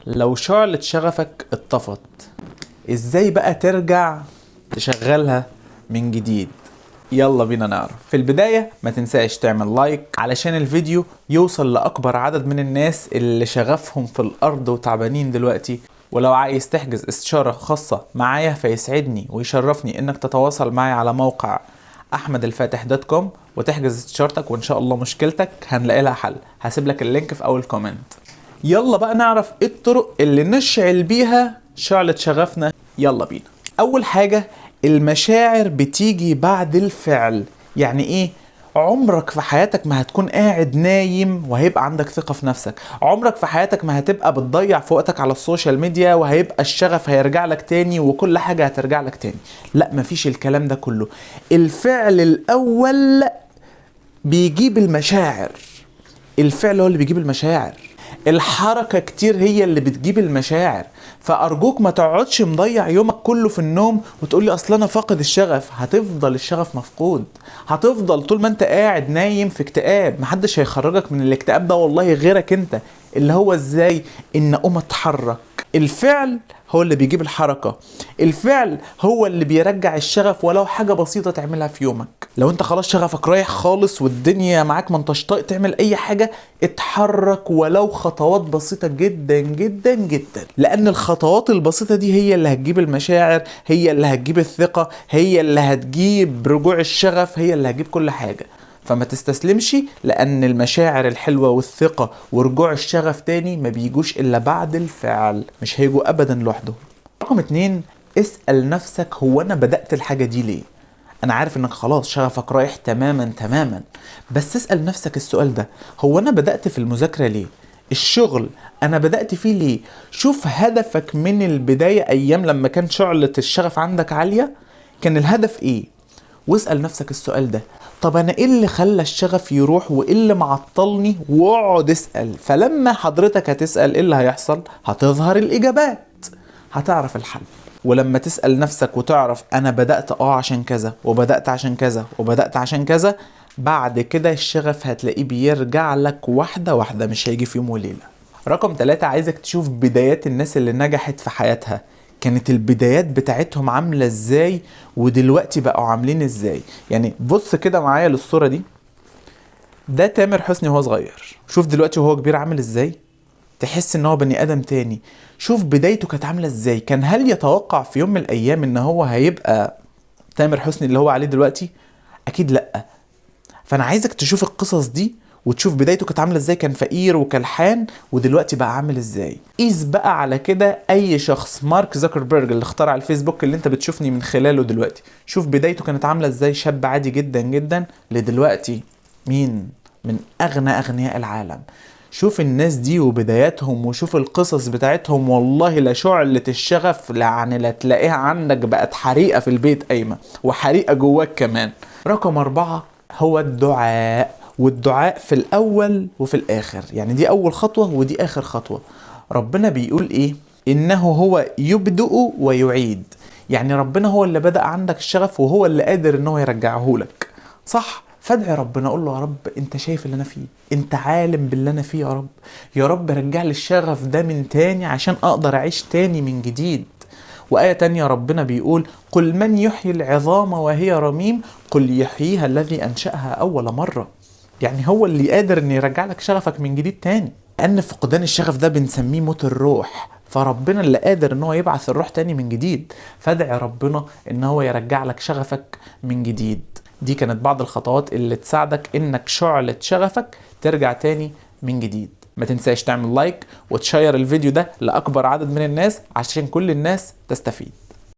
لو شعلة شغفك اتطفت، ازاي بقى ترجع تشغلها من جديد؟ يلا بينا نعرف. في البداية ما تنساش تعمل لايك علشان الفيديو يوصل لأكبر عدد من الناس اللي شغفهم في الأرض وتعبانين دلوقتي. ولو عايز تحجز استشارة خاصة معايا فيسعدني ويشرفني انك تتواصل معايا على موقع ahmedalfatih.com وتحجز استشارتك، وان شاء الله مشكلتك هنلاقي لها حل. هسيب لك اللينك في اول كومنت. يلا بقى نعرف ايه الطرق اللي نشعل بيها شعلة شغفنا. يلا بينا. اول حاجة، المشاعر بتيجي بعد الفعل. يعني ايه؟ عمرك في حياتك ما هتكون قاعد نايم وهيبقى عندك ثقة في نفسك. عمرك في حياتك ما هتبقى بتضيع في وقتك على السوشيال ميديا وهيبقى الشغف هيرجع لك تاني وكل حاجة هترجع لك تاني. لا، مفيش الكلام ده كله. الفعل الاول بيجيب المشاعر. الفعل هو اللي بيجيب المشاعر. الحركة كتير هي اللي بتجيب المشاعر. فأرجوك ما تقعدش مضيع يومك كله في النوم وتقولي أصلا أنا فاقد الشغف. هتفضل الشغف مفقود، هتفضل طول ما أنت قاعد نايم في اكتئاب. محدش هيخرجك من الاكتئاب ده والله غيرك أنت. اللي هو إزاي؟ إن أقوم أتحرك. الفعل هو اللي بيجيب الحركة. الفعل هو اللي بيرجع الشغف ولو حاجة بسيطة تعملها في يومك. لو انت خلاص شغفك رايح خالص والدنيا معاك ما انتش طايق تعمل اي حاجة، اتحرك ولو خطوات بسيطة جدا جدا جدا. لان الخطوات البسيطة دي هي اللي هتجيب المشاعر، هي اللي هتجيب الثقة، هي اللي هتجيب رجوع الشغف، هي اللي هتجيب كل حاجة. فما تستسلمش، لان المشاعر الحلوة والثقة ورجوع الشغف تاني ما بيجوش الا بعد الفعل، مش هيجوا ابدا لوحدهم. رقم 2، اسأل نفسك هو انا بدأت الحاجة دي ليه؟ انا عارف انك خلاص شغفك رايح تماما تماما، بس اسأل نفسك السؤال ده. هو انا بدأت في المذاكرة ليه؟ الشغل انا بدأت فيه ليه؟ شوف هدفك من البداية. ايام لما كان شعلة الشغف عندك عالية كان الهدف ايه؟ واسأل نفسك السؤال ده. طب انا ايه اللي خلى الشغف يروح وايه اللي معطلني؟ واقعد اسأل. فلما حضرتك هتسأل ايه اللي هيحصل؟ هتظهر الاجابات، هتعرف الحل. ولما تسأل نفسك وتعرف انا بدأت عشان كذا وبدأت عشان كذا وبدأت عشان كذا، بعد كده الشغف هتلاقيه بيرجع لك واحدة واحدة، مش هيجي في يوم وليلة. رقم 3، عايزك تشوف بدايات الناس اللي نجحت في حياتها. كانت البدايات بتاعتهم عاملة ازاي ودلوقتي بقوا عاملين ازاي. يعني بص كده معايا للصورة دي. ده تامر حسني وهو صغير، شوف دلوقتي وهو كبير عامل ازاي. تحس ان هو بني ادم تاني. شوف بدايته كانت عاملة ازاي. كان هل يتوقع في يوم من الايام ان هو هيبقى تامر حسني اللي هو عليه دلوقتي؟ اكيد لا. فانا عايزك تشوف القصص دي وتشوف بدايته كانت عامله ازاي. كان فقير وكلحان ودلوقتي بقى عامل ازاي. قيس بقى على كده اي شخص. مارك زكربيرج اللي اخترع الفيسبوك اللي انت بتشوفني من خلاله دلوقتي، شوف بدايته كانت عامله ازاي. شاب عادي جدا جدا لدلوقتي مين؟ من اغنى اغنياء العالم. شوف الناس دي وبداياتهم وشوف القصص بتاعتهم. والله لا شعلة الشغف يعني لا تلاقيها عندك بقت حريقة في البيت قايمة وحريقة جواك كمان. رقم 4 هو الدعاء. والدعاء في الأول وفي الآخر. يعني دي أول خطوة ودي آخر خطوة. ربنا بيقول إيه؟ إنه هو يبدأ ويعيد. يعني ربنا هو اللي بدأ عندك الشغف وهو اللي قادر إنه يرجعه لك، صح؟ فادعي ربنا، قول له يا رب انت شايف اللي انا فيه، انت عالم باللي انا فيه يا رب. يا رب رجع لي الشغف ده من تاني عشان اقدر اعيش تاني من جديد. وآية تانية ربنا بيقول قل من يحيي العظام وهي رميم قل يحييها الذي أنشأها أول مرة. يعني هو اللي قادر ان يرجع لك شغفك من جديد تاني. لأن فقدان الشغف ده بنسميه موت الروح، فربنا اللي قادر ان هو يبعث الروح تاني من جديد. فادعي ربنا ان هو يرجع لك شغفك من جديد. دي كانت بعض الخطوات اللي تساعدك انك شعلة شغفك ترجع تاني من جديد. ما تنساش تعمل لايك وتشير الفيديو ده لأكبر عدد من الناس عشان كل الناس تستفيد.